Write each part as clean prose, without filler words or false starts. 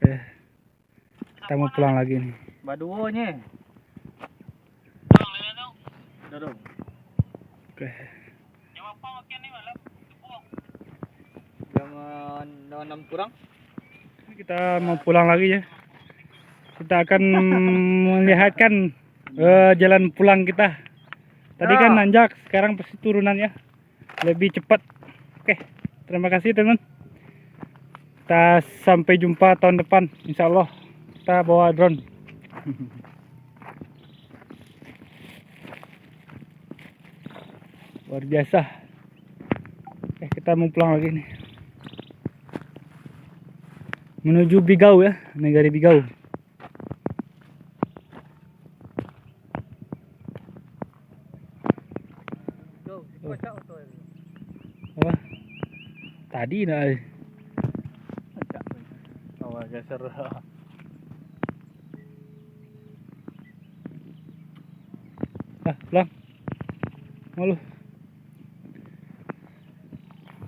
Oke. Kita mau pulang lagi nih. Baduonya. Dorong. Oke. Jangan 6 kurang. Kita mau pulang lagi ya. Kita akan melihatkan jalan pulang kita. Tadi kan nanjak, sekarang pasti turunannya lebih cepat. Oke, terima kasih teman. Kita sampai jumpa tahun depan, insya Allah. Kita bawa drone. Luar biasa. Oke, kita mau pulang lagi nih. Menuju Bigau ya, negara Bigau. Apa? Tadi nah. Oh, geser. Pulang. Mau lu.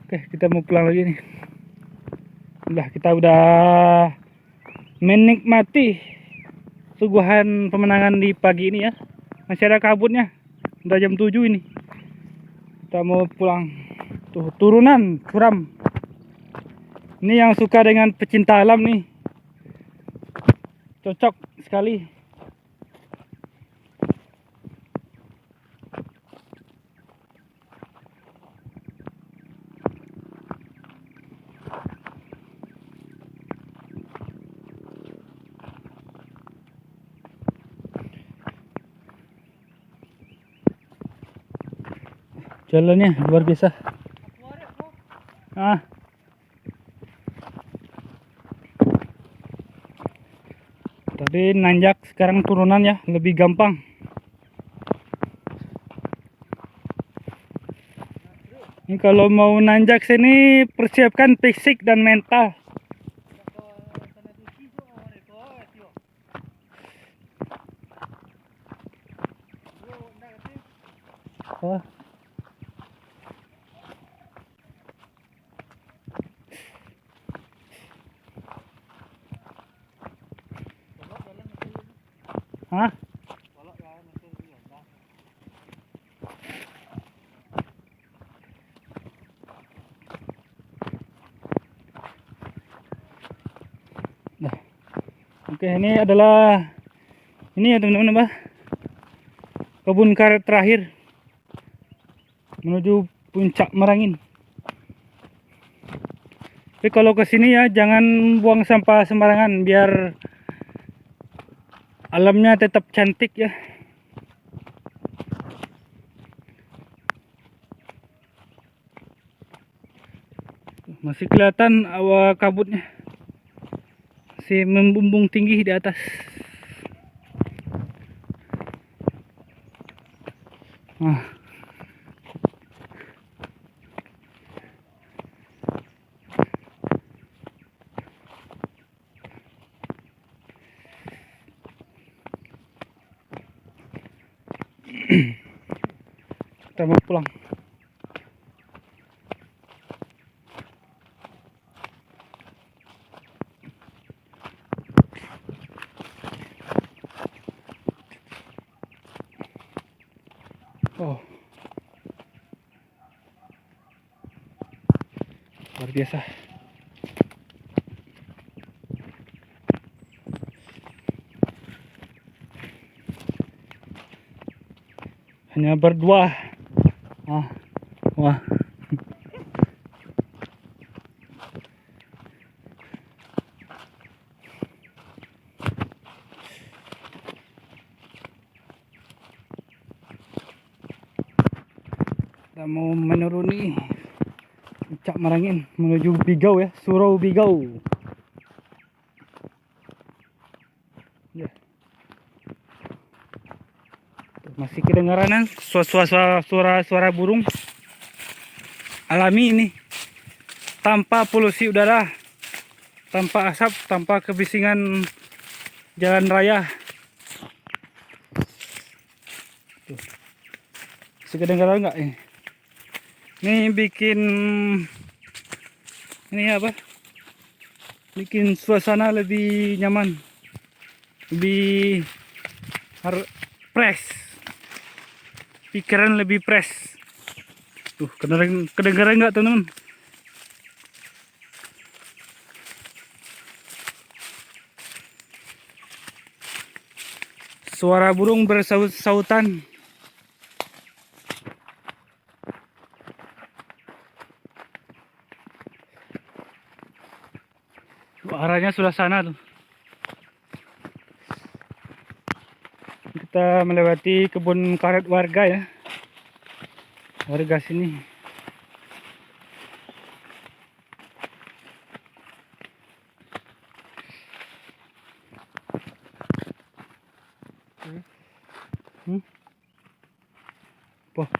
Oke, kita mau pulang lagi nih. Kita udah menikmati suguhan pemandangan di pagi ini ya. Masih ada kabutnya. Udah jam 7 ini. Kita mau pulang. Tuh, turunan curam. Ini yang suka dengan pecinta alam nih. Cocok sekali. Jalannya luar biasa. Tadi nanjak, sekarang turunan ya, lebih gampang. Ini kalau mau nanjak sini persiapkan fisik dan mental. Oh. Hah? Nah, oke, ini adalah ya teman-teman apa? Kebun karet terakhir menuju puncak Merangin. Tapi kalau ke sini ya jangan buang sampah sembarangan biar alamnya tetap cantik ya. Masih kelihatan awan kabutnya. Masih membumbung tinggi di atas. Nah. Kita mau pulang. Oh, luar biasa. Hanya berdua. Wah. Kita mau menuruni puncak Merangin menuju Bigau ya, Surau Bigau. Ya. Masih kedengaran suara burung alami ini, tanpa polusi udara, tanpa asap, tanpa kebisingan jalan raya. Tuh. Masih kedengaran nggak ini? Ini bikin ini apa? bikin suasana lebih nyaman, lebih fresh, pikiran lebih fresh. Tuh kedengeran nggak teman-teman? Suara burung bersaut-sautan. Arahnya sudah sana tuh. Kita melewati kebun karet warga ya. Warga sini. Wah.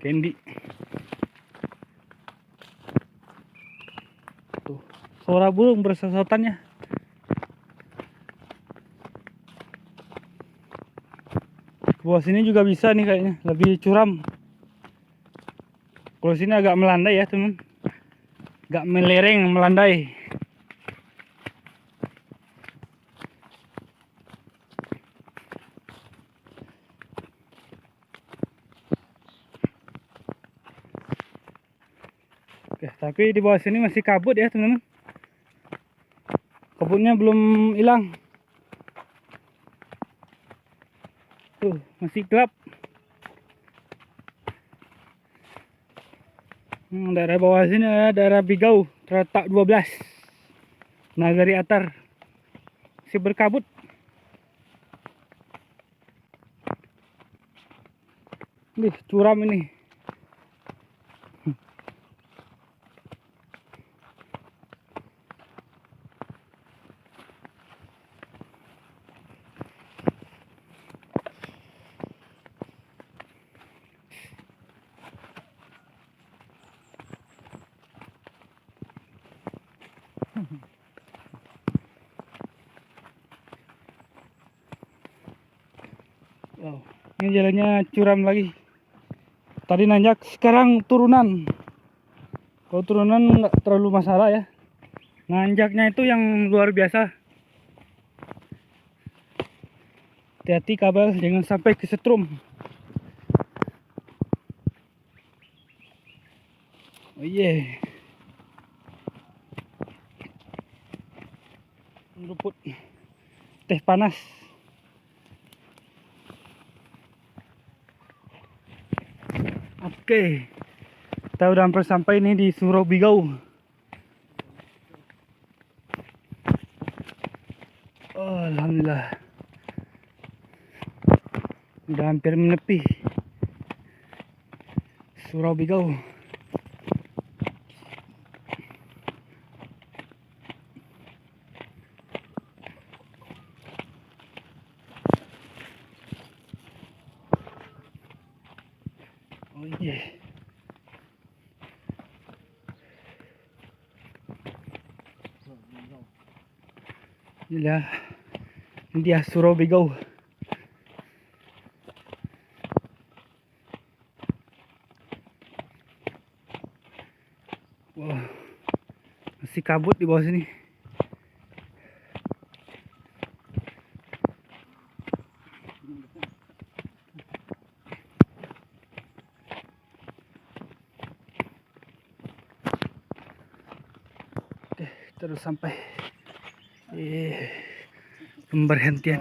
Candy. Tuh, suara burung bersautannya. Ke bawah sini juga bisa nih kayaknya, lebih curam. Kalau sini agak melandai ya teman, agak melereng melandai. Oke, tapi di bawah sini masih kabut ya teman-teman. Kabutnya belum hilang. Tuh, masih gelap. Daerah bawah sini ada daerah Bigau, terletak 12. Nagari Atar. Masih berkabut. Nih, curam ini. Wow, ini jalannya curam lagi. Tadi nanjak, sekarang turunan. Kalau turunan nggak terlalu masalah ya. Nanjaknya itu yang luar biasa. Hati-hati kabel, jangan sampai kesetrum. Oh iya. Rumput teh panas. Oke, kita udah hampir sampai nih di Surau Bigau. Oh, alhamdulillah, udah hampir menepi Surau Bigau. Oh iya. Inilah dia Surau Bigau. Wow, masih kabut di bawah sini. Oke, terus sampai pemberhentian.